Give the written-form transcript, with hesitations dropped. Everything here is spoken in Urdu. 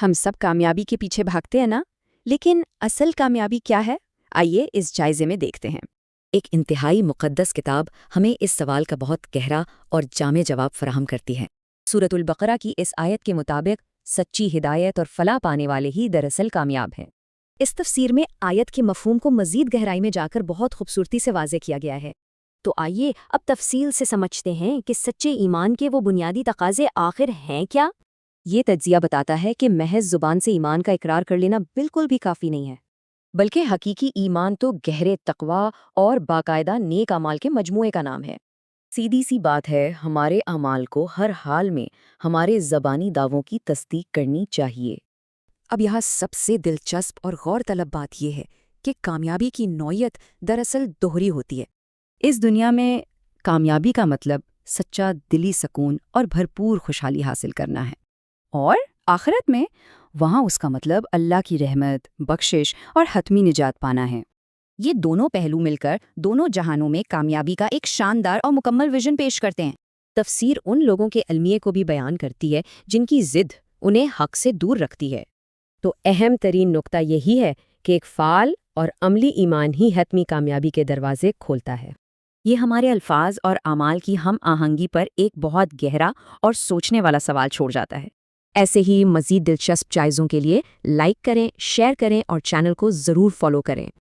ہم سب کامیابی کے پیچھے بھاگتے ہیں نا، لیکن اصل کامیابی کیا ہے؟ آئیے اس جائزے میں دیکھتے ہیں۔ ایک انتہائی مقدس کتاب ہمیں اس سوال کا بہت گہرا اور جامع جواب فراہم کرتی ہے۔ سورۃ البقرہ کی اس آیت کے مطابق سچی ہدایت اور فلاح پانے والے ہی دراصل کامیاب ہیں۔ اس تفسیر میں آیت کے مفہوم کو مزید گہرائی میں جا کر بہت خوبصورتی سے واضح کیا گیا ہے۔ تو آئیے اب تفصیل سے سمجھتے ہیں کہ سچے ایمان کے وہ بنیادی تقاضے آخر ہیں کیا؟ یہ تجزیہ بتاتا ہے کہ محض زبان سے ایمان کا اقرار کر لینا بالکل بھی کافی نہیں ہے، بلکہ حقیقی ایمان تو گہرے تقویٰ اور باقاعدہ نیک اعمال کے مجموعے کا نام ہے۔ سیدھی سی بات ہے، ہمارے اعمال کو ہر حال میں ہمارے زبانی دعووں کی تصدیق کرنی چاہیے۔ اب یہاں سب سے دلچسپ اور غور طلب بات یہ ہے کہ کامیابی کی نوعیت دراصل دوہری ہوتی ہے۔ اس دنیا میں کامیابی کا مطلب سچا دلی سکون اور بھرپور خوشحالی حاصل کرنا ہے، اور آخرت میں وہاں اس کا مطلب اللہ کی رحمت، بخشش اور حتمی نجات پانا ہے۔ یہ دونوں پہلو مل کر دونوں جہانوں میں کامیابی کا ایک شاندار اور مکمل ویژن پیش کرتے ہیں۔ تفسیر ان لوگوں کے علمیے کو بھی بیان کرتی ہے جن کی ضد انہیں حق سے دور رکھتی ہے۔ تو اہم ترین نقطہ یہی ہے کہ ایک فعال اور عملی ایمان ہی حتمی کامیابی کے دروازے کھولتا ہے۔ یہ ہمارے الفاظ اور اعمال کی ہم آہنگی پر ایک بہت گہرا اور سوچنے والا سوال چھوڑ جاتا ہے۔ ایسے ہی مزید دلچسپ جائزوں کے لیے لائک کریں، شیئر کریں اور چینل کو ضرور فالو کریں۔